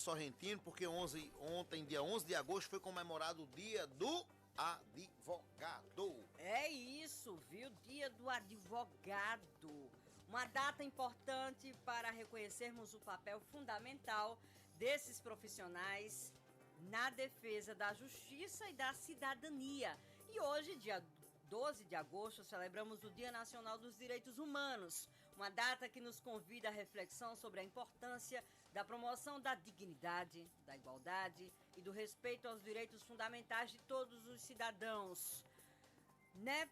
Sorrentino, porque ontem, dia 11 de agosto, foi comemorado o Dia do Advogado. É isso, viu? Dia do Advogado. Uma data importante para reconhecermos o papel fundamental desses profissionais na defesa da justiça e da cidadania. E hoje, dia 12 de agosto, celebramos o Dia Nacional dos Direitos Humanos, uma data que nos convida à reflexão sobre a importância da promoção da dignidade, da igualdade e do respeito aos direitos fundamentais de todos os cidadãos.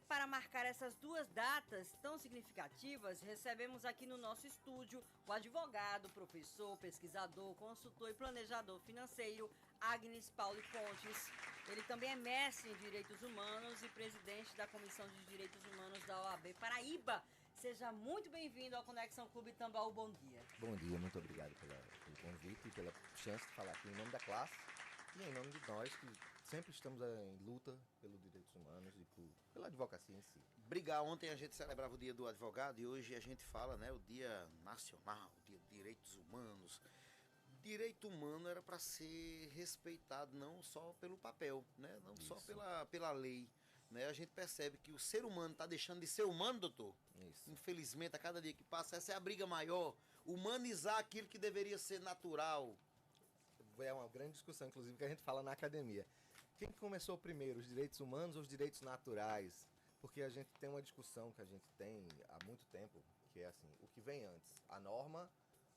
Para marcar essas duas datas tão significativas, recebemos aqui no nosso estúdio o advogado, professor, pesquisador, consultor e planejador financeiro Agnes Paulo Pontes. Ele também é mestre em Direitos Humanos e presidente da Comissão de Direitos Humanos da OAB Paraíba. Seja muito bem-vindo ao Conexão Clube Tambaú. Bom dia. Bom dia, muito obrigado pelo convite e pela chance de falar aqui em nome da classe e em nome de nós que sempre estamos em luta pelos direitos humanos e pela advocacia em si. Ontem a gente celebrava o Dia do Advogado e hoje a gente fala, o Dia Nacional, o Dia de Direitos Humanos. Direito humano era para ser respeitado não só pelo papel, não Isso. só pela lei. A gente percebe que o ser humano está deixando de ser humano, doutor. Isso. Infelizmente, a cada dia que passa, essa é a briga maior. Humanizar aquilo que deveria ser natural. É uma grande discussão, inclusive, que a gente fala na academia. Quem começou primeiro, os direitos humanos ou os direitos naturais? Porque a gente tem uma discussão que a gente tem há muito tempo, que é assim, o que vem antes, a norma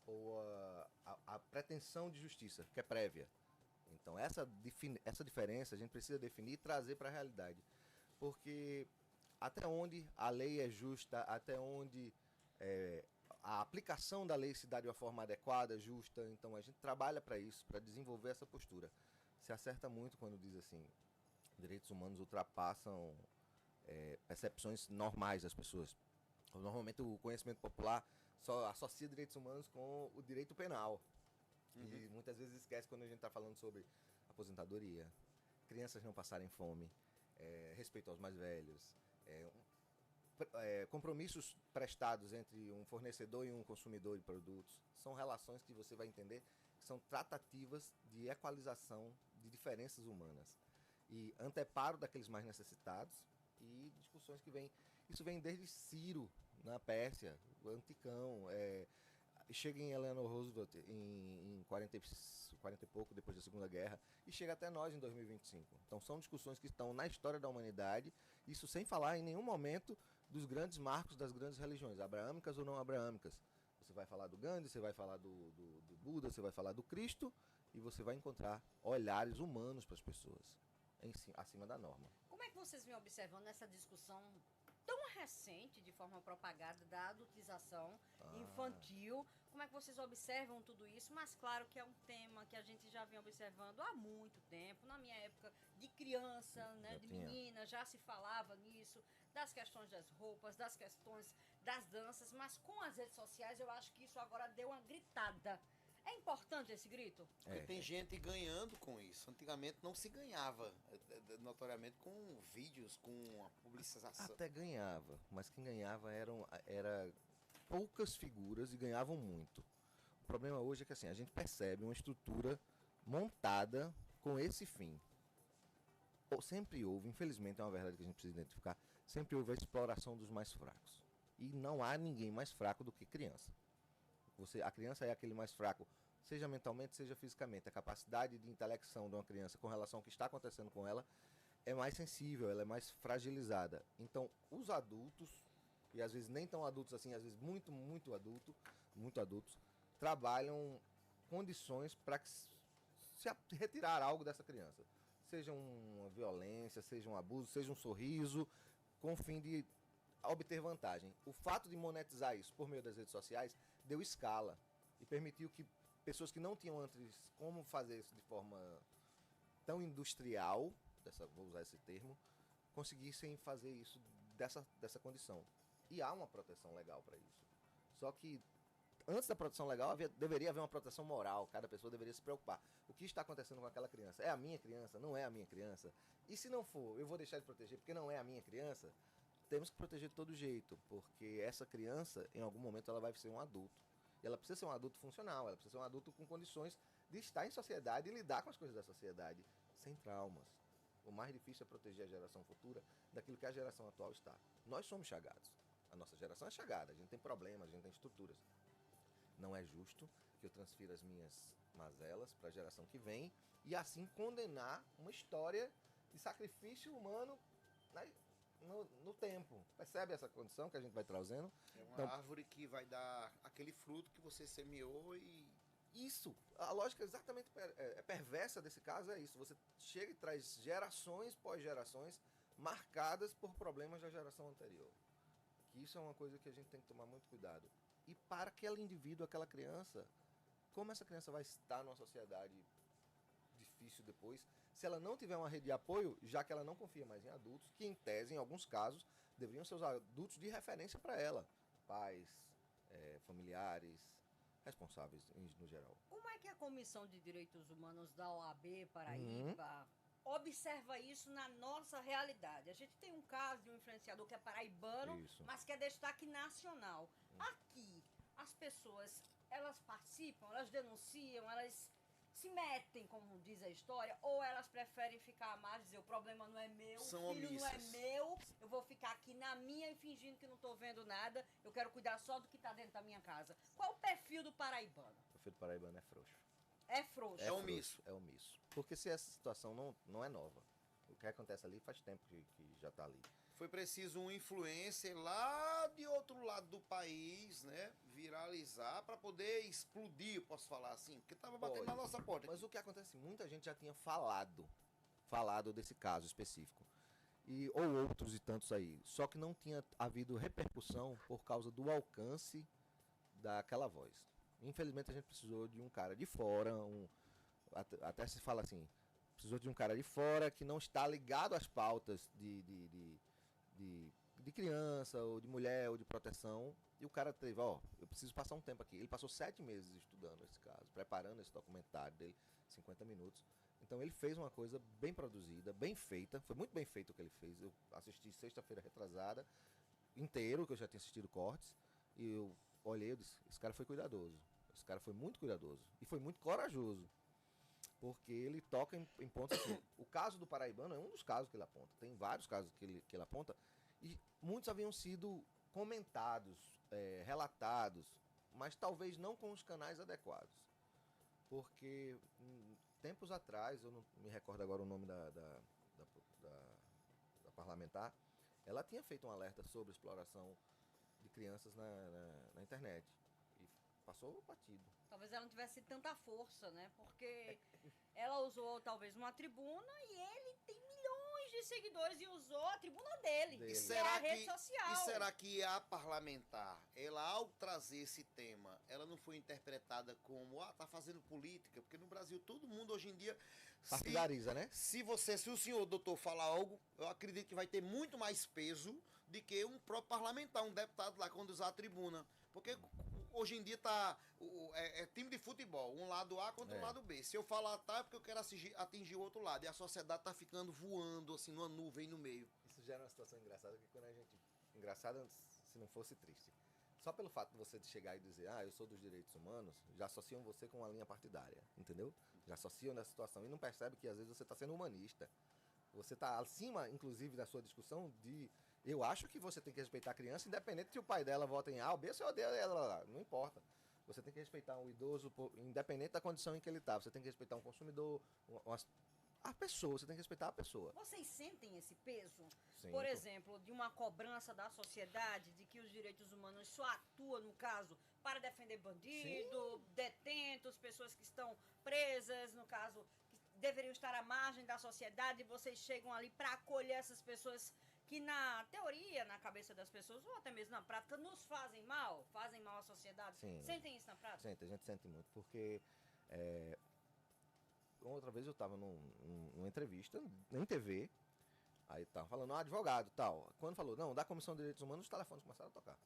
ou a pretensão de justiça, que é prévia. Então, essa diferença a gente precisa definir e trazer para a realidade. Porque até onde a lei é justa, até onde a aplicação da lei se dá de uma forma adequada, justa, então a gente trabalha para isso, para desenvolver essa postura. Se acerta muito quando diz assim, direitos humanos ultrapassam percepções normais das pessoas. Normalmente o conhecimento popular só associa direitos humanos com o direito penal. Uhum. E muitas vezes esquece quando a gente está falando sobre aposentadoria, crianças não passarem fome, respeito aos mais velhos, compromissos prestados entre um fornecedor e um consumidor de produtos. São relações que você vai entender que são tratativas de equalização de diferenças humanas. E anteparo daqueles mais necessitados e discussões que vêm. Isso vem desde Ciro, na Pérsia, o Anticão, chega em Eleanor Roosevelt em 40 e pouco, depois da Segunda Guerra, e chega até nós em 2025. Então são discussões que estão na história da humanidade, isso sem falar em nenhum momento dos grandes marcos das grandes religiões, abraâmicas ou não abraâmicas. Você vai falar do Gandhi, você vai falar do Buda, você vai falar do Cristo, e você vai encontrar olhares humanos para as pessoas, acima da norma. Como é que vocês vêm observando essa discussão tão recente, de forma propagada, da adultização infantil? Como é que vocês observam tudo isso? Mas claro que é um tema que a gente já vem observando há muito tempo. Na minha época de criança, de menina, já se falava nisso, das questões das roupas, das questões das danças, mas com as redes sociais eu acho que isso agora deu uma gritada. É importante esse grito? Porque tem gente ganhando com isso. Antigamente não se ganhava, notoriamente, com vídeos, com a publicização. Até ganhava, mas quem ganhava era poucas figuras e ganhavam muito. O problema hoje é que assim, a gente percebe uma estrutura montada com esse fim. Sempre houve, infelizmente é uma verdade que a gente precisa identificar, sempre houve a exploração dos mais fracos. E não há ninguém mais fraco do que criança. A criança é aquele mais fraco, seja mentalmente, seja fisicamente. A capacidade de intelecção de uma criança com relação ao que está acontecendo com ela é mais sensível, ela é mais fragilizada. Então, os adultos, e às vezes nem tão adultos assim, às vezes muito adultos, trabalham condições para se retirar algo dessa criança. Seja uma violência, seja um abuso, seja um sorriso, com o fim de obter vantagem. O fato de monetizar isso por meio das redes sociais deu escala e permitiu que pessoas que não tinham antes como fazer isso de forma tão industrial, vou usar esse termo, conseguissem fazer isso dessa condição. E há uma proteção legal para isso. Só que antes da proteção legal deveria haver uma proteção moral, cada pessoa deveria se preocupar. O que está acontecendo com aquela criança? É a minha criança? Não é a minha criança? E se não for, eu vou deixar de proteger porque não é a minha criança? Temos que proteger de todo jeito, porque essa criança, em algum momento, ela vai ser um adulto. E ela precisa ser um adulto funcional, ela precisa ser um adulto com condições de estar em sociedade e lidar com as coisas da sociedade sem traumas. O mais difícil é proteger a geração futura daquilo que a geração atual está. Nós somos chagados. A nossa geração é chagada, a gente tem problemas, a gente tem estruturas. Não é justo que eu transfira as minhas mazelas para a geração que vem e assim condenar uma história de sacrifício humano, né, no tempo. Percebe essa condição que a gente vai trazendo? É uma Então, árvore que vai dar aquele fruto que você semeou e isso, a lógica exatamente perversa desse caso é isso. Você chega e traz gerações pós gerações marcadas por problemas da geração anterior. Que isso é uma coisa que a gente tem que tomar muito cuidado. E para aquele indivíduo, aquela criança, como essa criança vai estar numa sociedade difícil depois, se ela não tiver uma rede de apoio, já que ela não confia mais em adultos, que em tese, em alguns casos, deveriam ser os adultos de referência para ela. Pais, familiares, responsáveis no geral. Como é que a Comissão de Direitos Humanos da OAB Paraíba observa isso na nossa realidade? A gente tem um caso de um influenciador que é paraibano, Isso. mas que é destaque nacional. Aqui, as pessoas, elas participam, elas denunciam, elas se metem, como diz a história, ou elas preferem ficar à margem e dizer, o problema não é meu, São o filho não é omissas. meu, eu vou ficar aqui na minha e fingindo que não estou vendo nada, eu quero cuidar só do que está dentro da minha casa. Qual o perfil do paraibano? O filho paraibano é frouxo. É frouxo. É omisso. Frouxo, é omisso. Porque se essa situação não é nova. O que acontece ali faz tempo que já está ali. foi preciso um influencer lá de outro lado do país, né, viralizar para poder explodir, posso falar assim, porque tava batendo na nossa porta. Mas o que acontece, muita gente já tinha falado desse caso específico. Ou outros e tantos aí. Só que não tinha havido repercussão por causa do alcance daquela voz. Infelizmente a gente precisou de um cara de fora, até se fala assim, precisou de um cara de fora que não está ligado às pautas de criança, ou de mulher, ou de proteção. E o cara teve, eu preciso passar um tempo aqui. Ele passou 7 meses estudando esse caso, preparando esse documentário dele, 50 minutos. Então ele fez uma coisa bem produzida, bem feita, foi muito bem feito o que ele fez. Eu assisti sexta-feira retrasada, inteiro, que eu já tinha assistido cortes, e eu olhei e disse, esse cara foi cuidadoso, esse cara foi muito cuidadoso, e foi muito corajoso, porque ele toca em pontos assim, o caso do paraibano é um dos casos que ele aponta, tem vários casos que ele aponta, e muitos haviam sido comentados, relatados, mas talvez não com os canais adequados, porque tempos atrás, eu não me recordo agora o nome da parlamentar, ela tinha feito um alerta sobre exploração de crianças na internet. E passou batido. Talvez ela não tivesse tanta força, né? Porque ela usou talvez uma tribuna e ele tem milhões de seguidores e usou a tribuna dele. E Que é a rede social. E será que a parlamentar, ela ao trazer esse tema, ela não foi interpretada como, tá fazendo política? Porque no Brasil todo mundo hoje em dia Partidariza, né? Se o senhor doutor falar algo, eu acredito que vai ter muito mais peso do que um próprio parlamentar, um deputado lá quando usar a tribuna. Porque hoje em dia é time de futebol, um lado A contra o lado B. Se eu falar é porque eu quero atingir o outro lado. E a sociedade tá ficando voando assim numa nuvem no meio. Isso gera uma situação engraçada, que quando a gente... Engraçada se não fosse triste. Só pelo fato de você chegar e dizer, eu sou dos direitos humanos, já associam você com uma linha partidária, entendeu? Já associam nessa situação e não percebe que às vezes você está sendo humanista. Você está acima, inclusive, da sua discussão de... Eu acho que você tem que respeitar a criança, independente se o pai dela vota em A ou B, você odeia ela lá, não importa. Você tem que respeitar um idoso, independente da condição em que ele está. Você tem que respeitar um consumidor, a pessoa, você tem que respeitar a pessoa. Vocês sentem esse peso? Sim, por exemplo, de uma cobrança da sociedade de que os direitos humanos só atuam, no caso, para defender bandido, detentos, pessoas que estão presas, no caso, que deveriam estar à margem da sociedade, e vocês chegam ali para acolher essas pessoas que na teoria, na cabeça das pessoas, ou até mesmo na prática, nos fazem mal à sociedade. Sim. Sentem isso na prática? A gente sente muito, porque outra vez eu estava numa entrevista em TV, aí tava falando, advogado e tal. Quando falou, não, da Comissão de Direitos Humanos, os telefones começaram a tocar.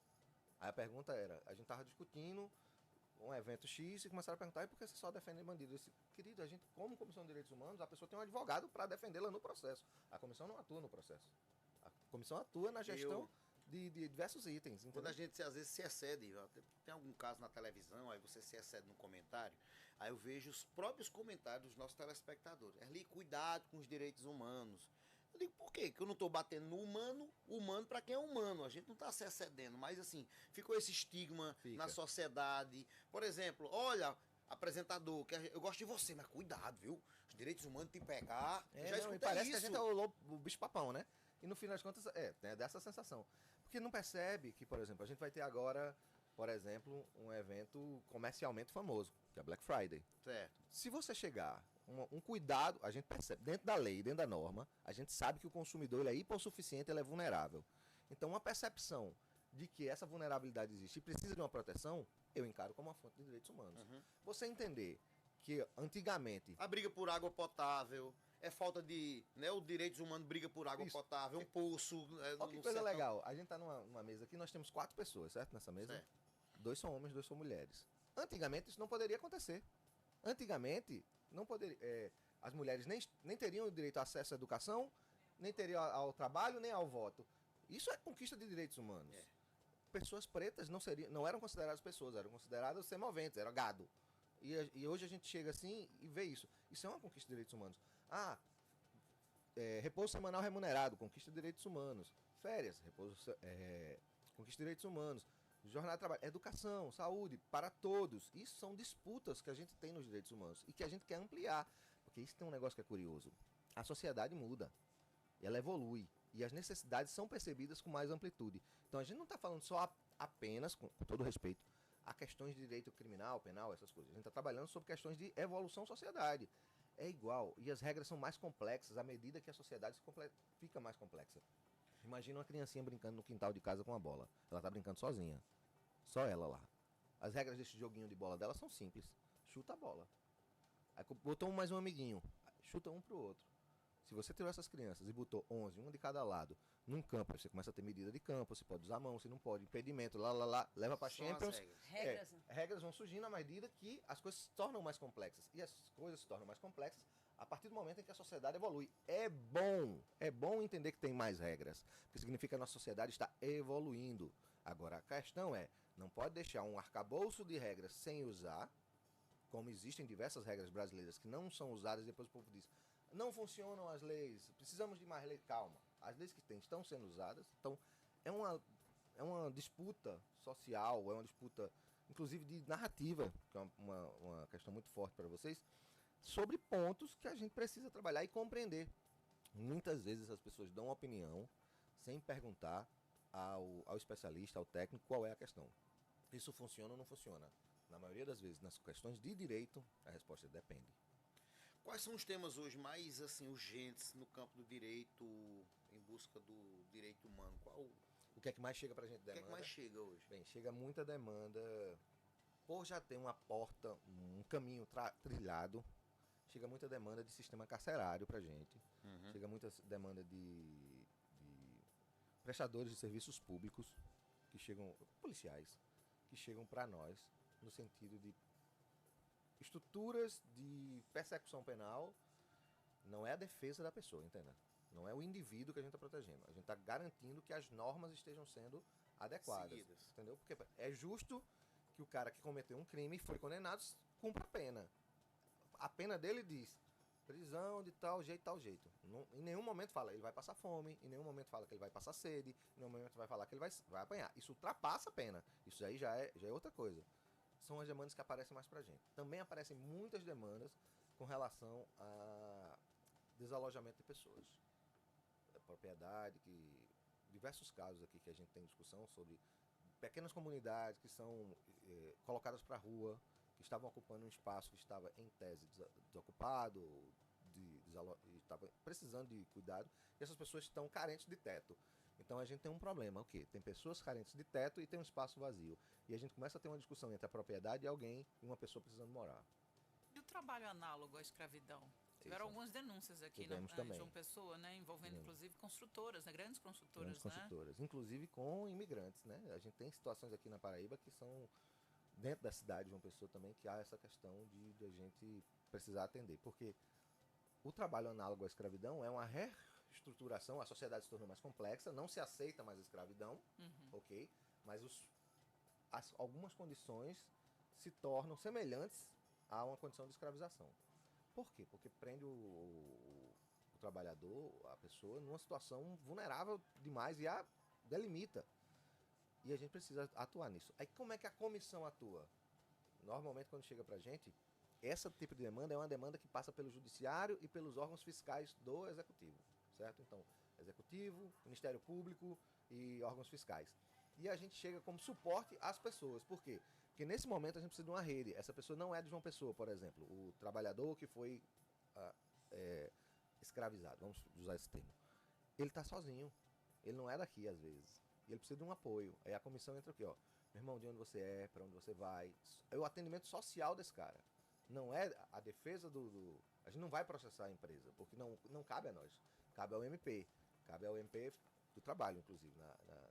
Aí a pergunta era, a gente tava discutindo um evento X e começaram a perguntar, e por que você só defende bandido? Eu disse, querido, a gente, como Comissão de Direitos Humanos, a pessoa tem um advogado para defendê-la no processo. A comissão não atua no processo. A comissão atua na gestão de diversos itens. Entendeu? Quando a gente às vezes se excede, tem algum caso na televisão, aí você se excede no comentário, Aí eu vejo os próprios comentários dos nossos telespectadores. Erli, cuidado com os direitos humanos. Eu digo, por quê? Que eu não estou batendo no humano para quem é humano. A gente não está se excedendo, mas assim, ficou esse estigma na sociedade. Por exemplo, olha, apresentador, que eu gosto de você, mas cuidado, viu? Os direitos humanos te pegar. Já escutei parece isso. que a gente é o bicho-papão, né? E no fim das contas, tem dessa sensação. Porque não percebe que, por exemplo, a gente vai ter agora, por exemplo, um evento comercialmente famoso, que é Black Friday. Certo. Se você chegar, um cuidado, a gente percebe, dentro da lei, dentro da norma, a gente sabe que o consumidor ele é hipossuficiente, ele é vulnerável. Então, uma percepção de que essa vulnerabilidade existe e precisa de uma proteção, eu encaro como uma fonte de direitos humanos. Você entender que antigamente... A briga por água potável, é falta de... Né, os direitos humanos briga por água potável, um poço... Olha que coisa legal, a gente tá numa mesa aqui, nós temos 4 pessoas, certo? Nessa mesa. Certo. 2 são homens, 2 são mulheres. Antigamente isso não poderia acontecer. Antigamente, não poderia, as mulheres nem teriam direito a acesso à educação, nem teriam ao trabalho, nem ao voto. Isso é conquista de direitos humanos. Pessoas pretas não eram consideradas pessoas, eram consideradas semoventes, era gado. E hoje a gente chega assim e vê isso. Isso é uma conquista de direitos humanos. Repouso semanal remunerado, conquista de direitos humanos. Férias, conquista de direitos humanos. Jornada de trabalho, educação, saúde, para todos. Isso são disputas que a gente tem nos direitos humanos e que a gente quer ampliar. Porque isso tem um negócio que é curioso. A sociedade muda, ela evolui e as necessidades são percebidas com mais amplitude. Então a gente não está falando só apenas, com todo respeito, a questões de direito criminal, penal, essas coisas. A gente está trabalhando sobre questões de evolução sociedade. É igual, e as regras são mais complexas à medida que a sociedade fica mais complexa. Imagina uma criancinha brincando no quintal de casa com uma bola. Ela está brincando sozinha. Só ela lá. As regras desse joguinho de bola dela são simples. Chuta a bola. Aí botou mais um amiguinho. Chuta um pro outro. Se você tirou essas crianças e botou 11, uma de cada lado, num campo, aí você começa a ter medida de campo, você pode usar a mão, você não pode, impedimento, leva pra Champions. Regras vão surgindo à medida que as coisas se tornam mais complexas. E as coisas se tornam mais complexas a partir do momento em que a sociedade evolui. É bom entender que tem mais regras, porque significa que a nossa sociedade está evoluindo. Agora, a questão não pode deixar um arcabouço de regras sem usar, como existem diversas regras brasileiras que não são usadas e depois o povo diz, não funcionam as leis, precisamos de mais leis. Calma, as leis que tem estão sendo usadas, então é uma disputa social, é uma disputa, inclusive de narrativa, que é uma questão muito forte para vocês, sobre pontos que a gente precisa trabalhar e compreender. Muitas vezes as pessoas dão opinião sem perguntar ao especialista, ao técnico, qual é a questão. Isso funciona ou não funciona? Na maioria das vezes, nas questões de direito, a resposta depende. Quais são os temas hoje mais assim, urgentes no campo do direito, em busca do direito humano? O que é que mais chega pra gente demanda? O que é que mais chega hoje? Bem, chega muita demanda, por já ter uma porta, um caminho trilhado, chega muita demanda de sistema carcerário pra gente, chega muita demanda de prestadores de serviços públicos, que chegam, policiais, que chegam para nós, no sentido de estruturas de persecução penal, não é a defesa da pessoa, entenda? Não é o indivíduo que a gente está protegendo. A gente está garantindo que as normas estejam sendo adequadas. Seguidas. Entendeu? Porque é justo que o cara que cometeu um crime e foi condenado cumpra a pena. A pena dele diz prisão de tal jeito. Em nenhum momento fala ele vai passar fome, em nenhum momento fala que ele vai passar sede, em nenhum momento vai falar que ele vai apanhar. Isso ultrapassa a pena. Isso aí já é outra coisa. São as demandas que aparecem mais pra gente. Também aparecem muitas demandas com relação a desalojamento de pessoas. Propriedade, diversos casos aqui que a gente tem discussão sobre pequenas comunidades que são colocadas para a rua, que estavam ocupando um espaço que estava em tese desocupado, estava precisando de cuidado, e essas pessoas estão carentes de teto. Então a gente tem um problema, o quê? Tem pessoas carentes de teto e tem um espaço vazio. E a gente começa a ter uma discussão entre a propriedade e alguém e uma pessoa precisando morar. E o trabalho análogo à escravidão? Tiveram algumas denúncias aqui em João Pessoa, né? Envolvendo inclusive construtoras, né? Grandes construtoras, inclusive com imigrantes, né? A gente tem situações aqui na Paraíba que são dentro da cidade de João Pessoa também, que há essa questão de a gente precisar atender. Porque o trabalho análogo à escravidão é uma reestruturação, a sociedade se tornou mais complexa, não se aceita mais a escravidão, ok? Mas algumas condições se tornam semelhantes a uma condição de escravização. Por quê? Porque prende o trabalhador, a pessoa, numa situação vulnerável demais e a delimita. E a gente precisa atuar nisso. Aí como é que a comissão atua? Normalmente, quando chega pra gente, esse tipo de demanda é uma demanda que passa pelo judiciário e pelos órgãos fiscais do executivo, certo? Então, executivo, Ministério Público e órgãos fiscais. E a gente chega como suporte às pessoas. Por quê? Porque nesse momento a gente precisa de uma rede. Essa pessoa não é de João Pessoa, por exemplo. O trabalhador que foi escravizado, vamos usar esse termo. Ele está sozinho. Ele não é daqui, às vezes. E ele precisa de um apoio. Aí a comissão entra aqui, ó. Meu irmão, de onde você é, para onde você vai. É o atendimento social desse cara. Não é a defesa A gente não vai processar a empresa, porque não cabe a nós. Cabe ao MP. Cabe ao MP do trabalho, inclusive,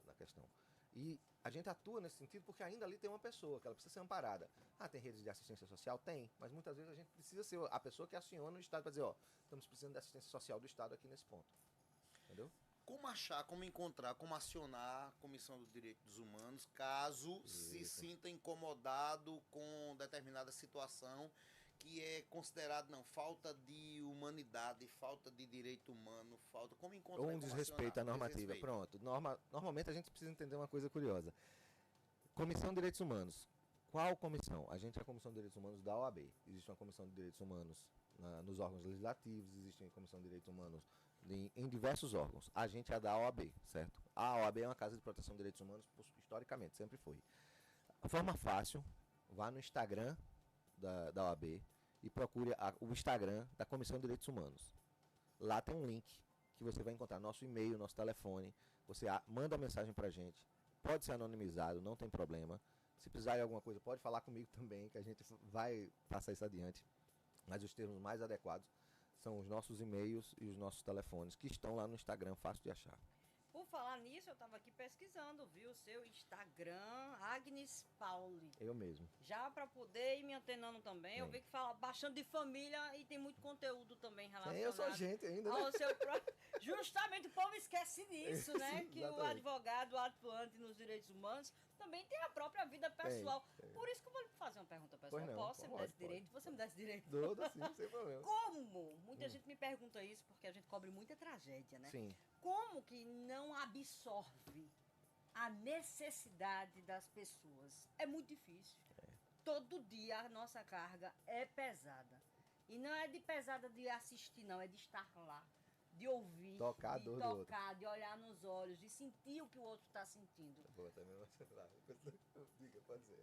na questão. E a gente atua nesse sentido porque ainda ali tem uma pessoa que ela precisa ser amparada. Tem redes de assistência social? Tem. Mas muitas vezes a gente precisa ser a pessoa que aciona o Estado para dizer, ó, estamos precisando de assistência social do Estado aqui nesse ponto. Entendeu? Como achar, como encontrar, como acionar a Comissão dos Direitos Humanos caso se sinta incomodado com determinada situação que é considerado, falta de humanidade, falta de direito humano, como encontrar... Ou um desrespeito à normativa. Desrespeito. Pronto. Normalmente a gente precisa entender uma coisa curiosa. Comissão de Direitos Humanos. Qual comissão? A gente é a Comissão de Direitos Humanos da OAB. Existe uma Comissão de Direitos Humanos nos órgãos legislativos, existe uma Comissão de Direitos Humanos em diversos órgãos. A gente é da OAB, certo? A OAB é uma casa de proteção de direitos humanos, historicamente, sempre foi. A forma fácil, vá no Instagram da OAB e procure o Instagram da Comissão de Direitos Humanos. Lá tem um link que você vai encontrar nosso e-mail, nosso telefone. Você manda mensagem pra gente. Pode ser anonimizado, não tem problema. Se precisar de alguma coisa, pode falar comigo também, que a gente vai passar isso adiante. Mas os termos mais adequados são os nossos e-mails e os nossos telefones, que estão lá no Instagram, fácil de achar. Por falar nisso, eu estava aqui pesquisando, viu? O seu Instagram, Agnes Pauli. Eu mesmo. Já para poder ir me antenando também. Eu vi que fala bastante de família e tem muito conteúdo também relacionado. Eu sou gente ainda, né? Ao seu próprio... Justamente o povo esquece disso, né? Sim, que exatamente. o advogado atuante nos direitos humanos também tem a própria vida pessoal. Tem. Por isso que eu vou fazer uma pergunta pessoal. Pois não, Posso? Você me dá esse direito? Você me dá esse direito? Dou, sim, sem problema. Como? Muita gente me pergunta isso, porque a gente cobre muita tragédia, né? Sim. Como que não absorve a necessidade das pessoas? É muito difícil. Todo dia a nossa carga é pesada. E não é de pesada de assistir, não. É de estar lá, de ouvir, Tocar a de dor do outro. tocar, de olhar nos olhos, de sentir o que o outro está sentindo. Vou até me emocionar. Diga, pode ser.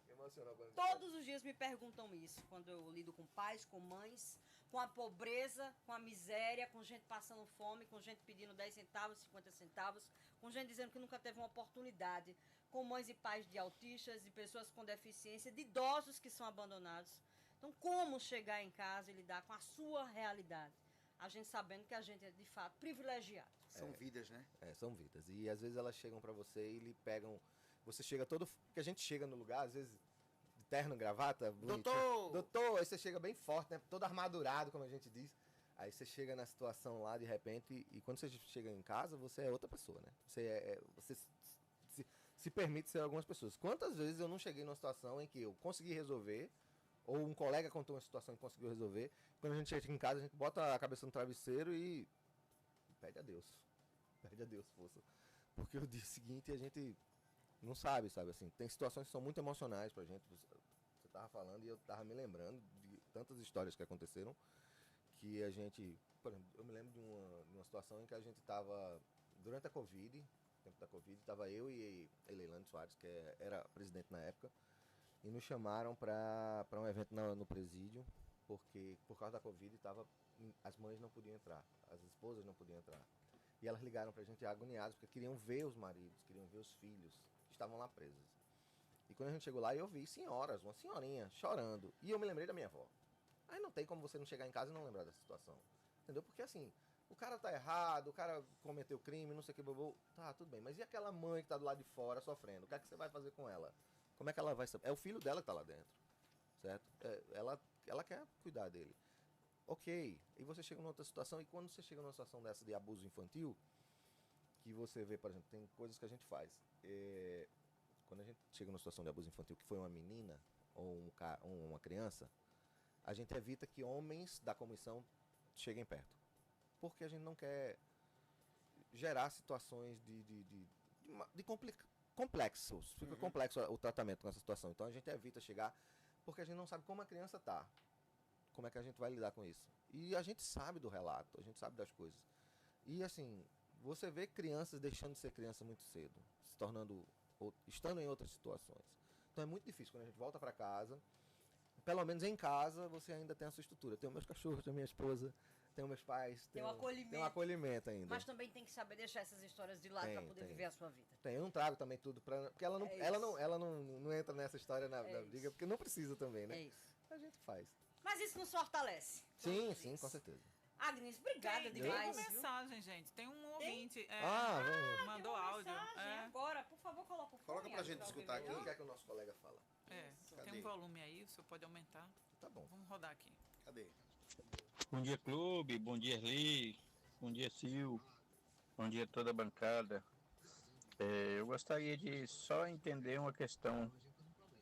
Me emocionou quando Todos os dias me perguntam isso, quando eu lido com pais, com mães, com a pobreza, com a miséria, com gente passando fome, com gente pedindo 10 centavos, 50 centavos, com gente dizendo que nunca teve uma oportunidade, com mães e pais de autistas, de pessoas com deficiência, de idosos que são abandonados. Então, como chegar em casa e lidar com a sua realidade? A gente sabendo que a gente é, de fato, privilegiado. São vidas, né? São vidas. E às vezes elas chegam pra você e lhe pegam... Você chega todo... Porque a gente chega no lugar, às vezes, de terno, gravata... Doutor! Aí você chega bem forte, né? Todo armadurado, como a gente diz. Aí você chega na situação lá, de repente... E quando você chega em casa, você é outra pessoa, né? Você se permite ser algumas pessoas. Quantas vezes eu não cheguei numa situação em que eu consegui resolver... Ou um colega contou uma situação que conseguiu resolver. Quando a gente chega em casa, a gente bota a cabeça no travesseiro e pede a Deus. Pede a Deus força. Porque o dia seguinte a gente não sabe, assim. Tem situações que são muito emocionais pra gente. Você tava falando e eu tava me lembrando de tantas histórias que aconteceram que a gente... Por exemplo, eu me lembro de uma situação em que a gente tava... Durante a Covid, tempo da Covid, tava eu e Leilane Soares, que era presidente na época, e nos chamaram para um evento no presídio, porque por causa da Covid as mães não podiam entrar, as esposas não podiam entrar. E elas ligaram pra gente agoniadas, porque queriam ver os maridos, queriam ver os filhos, que estavam lá presos. E quando a gente chegou lá, eu vi senhoras, uma senhorinha, chorando. E eu me lembrei da minha avó. Aí não tem como você não chegar em casa e não lembrar dessa situação. Entendeu? Porque assim, o cara tá errado, o cara cometeu crime, não sei o que, tá, tudo bem. Mas e aquela mãe que tá do lado de fora sofrendo? O que é que você vai fazer com ela? Como é que ela vai saber? É o filho dela que tá lá dentro, certo? Ela quer cuidar dele. Ok, e você chega numa outra situação, e quando você chega numa situação dessa de abuso infantil, que você vê, por exemplo, tem coisas que a gente faz. Quando a gente chega numa situação de abuso infantil que foi uma menina ou uma criança, a gente evita que homens da comissão cheguem perto. Porque a gente não quer gerar situações de complexos. Fica complexo o tratamento com essa situação. Então a gente evita chegar, porque a gente não sabe como a criança está. Como é que a gente vai lidar com isso? E a gente sabe do relato, a gente sabe das coisas. E assim, você vê crianças deixando de ser criança muito cedo, se tornando, estando em outras situações. Então é muito difícil quando a gente volta para casa. Pelo menos em casa você ainda tem a sua estrutura. Tenho meus cachorros, tenho minha esposa, tenho meus pais. Tem um acolhimento ainda. Mas também tem que saber deixar essas histórias de lado para poder viver a sua vida. Eu não trago também tudo para, porque ela não entra nessa história da briga, porque não precisa também, né? É isso. A gente faz. Mas isso nos fortalece. Sim, com certeza. Agnes, obrigada demais. Tem uma mensagem, gente. Tem um ouvinte. Mandou áudio. Agora, por favor, coloca o fone. Coloca pra gente escutar aqui. O que é que o nosso colega fala? Tem um volume aí, o senhor pode aumentar. Tá bom. Vamos rodar aqui. Cadê? Bom dia, clube. Bom dia, Erli. Bom dia, Sil. Bom dia, toda a bancada. Eu gostaria de só entender uma questão,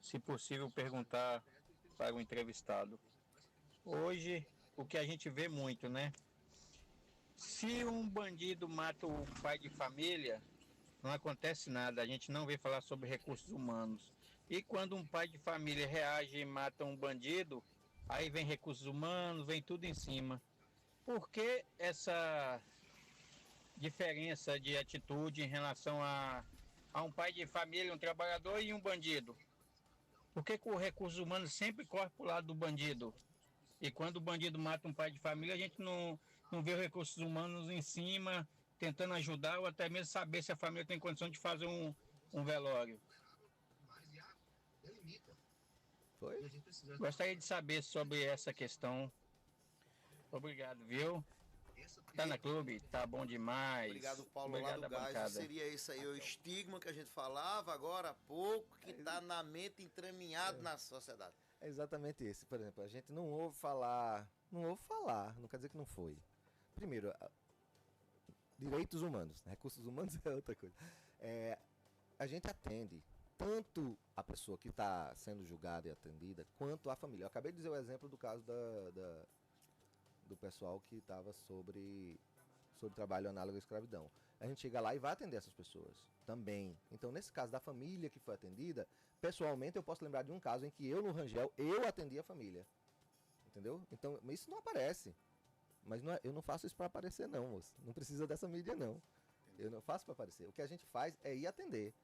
se possível perguntar para o entrevistado. Hoje, o que a gente vê muito, né? Se um bandido mata o pai de família, não acontece nada, a gente não vê falar sobre recursos humanos. E quando um pai de família reage e mata um bandido, aí vem recursos humanos, vem tudo em cima. Por que essa diferença de atitude em relação a um pai de família, um trabalhador e um bandido? Por que o recursos humanos sempre corre para o lado do bandido? E quando o bandido mata um pai de família, a gente não vê os recursos humanos em cima, tentando ajudar ou até mesmo saber se a família tem condição de fazer um velório. Foi? Gostaria de saber sobre essa questão. Obrigado, viu? Tá na clube, tá bom demais. Obrigado, Paulo, Obrigado lá do Gás. Seria esse aí o estigma que a gente falava agora há pouco, que tá na mente entremeado na sociedade. É exatamente esse. Por exemplo, a gente não ouve falar, não quer dizer que não foi. Primeiro, direitos humanos, recursos humanos é outra coisa. A gente atende tanto a pessoa que está sendo julgada e atendida, quanto a família. Eu acabei de dizer o exemplo do caso do pessoal que estava sobre trabalho análogo à escravidão. A gente chega lá e vai atender essas pessoas também. Então, nesse caso da família que foi atendida, pessoalmente eu posso lembrar de um caso em que eu, no Rangel, eu atendi a família. Entendeu? Então, isso não aparece. Mas eu não faço isso para aparecer, não, moço. Não precisa dessa mídia, não. Eu não faço para aparecer. O que a gente faz é ir atender.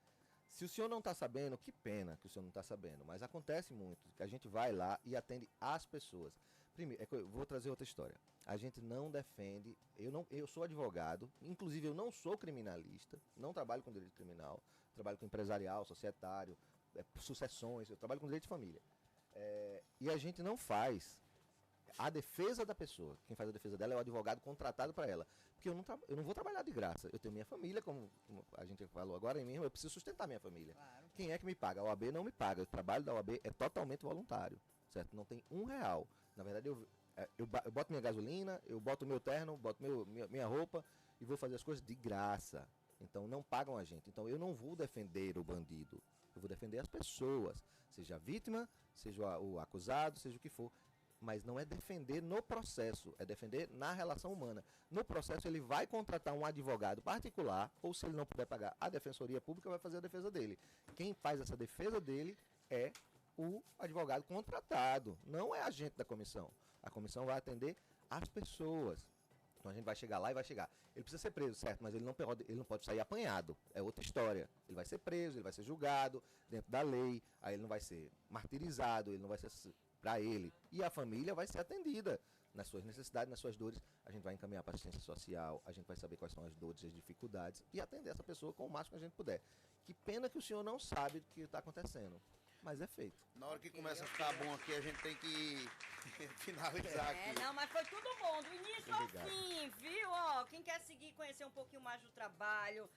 Se o senhor não está sabendo, que pena que o senhor não está sabendo, mas acontece muito, que a gente vai lá e atende as pessoas. Primeiro, eu vou trazer outra história. A gente não defende, eu sou advogado, inclusive eu não sou criminalista, não trabalho com direito criminal, trabalho com empresarial, societário, sucessões, eu trabalho com direito de família. E a gente não faz a defesa da pessoa. Quem faz a defesa dela é o advogado contratado para ela. Porque eu não vou trabalhar de graça. Eu tenho minha família, como a gente falou agora mesmo, eu preciso sustentar minha família. Claro. Quem é que me paga? A OAB não me paga. O trabalho da OAB é totalmente voluntário, certo? Não tem R$1. Na verdade, eu boto minha gasolina, eu boto meu terno, boto minha roupa e vou fazer as coisas de graça. Então, não pagam a gente. Então, eu não vou defender o bandido. Eu vou defender as pessoas. Seja a vítima, seja o acusado, seja o que for. Mas não é defender no processo, é defender na relação humana. No processo ele vai contratar um advogado particular, ou se ele não puder pagar, a defensoria pública vai fazer a defesa dele. Quem faz essa defesa dele é o advogado contratado, não é agente da comissão. A comissão vai atender as pessoas. Então a gente vai chegar lá e vai chegar. Ele precisa ser preso, certo, mas ele não pode sair apanhado. É outra história. Ele vai ser preso, ele vai ser julgado dentro da lei, aí ele não vai ser martirizado, ele não vai ser para ele. E a família vai ser atendida nas suas necessidades, nas suas dores. A gente vai encaminhar para assistência social, a gente vai saber quais são as dores, as dificuldades e atender essa pessoa com o máximo que a gente puder. Que pena que o senhor não sabe do que está acontecendo, mas é feito. Na hora que começa a ficar bom aqui, a gente tem que finalizar aqui. Não, mas foi tudo bom, do início ao fim, viu? Ó, quem quer seguir, conhecer um pouquinho mais do trabalho,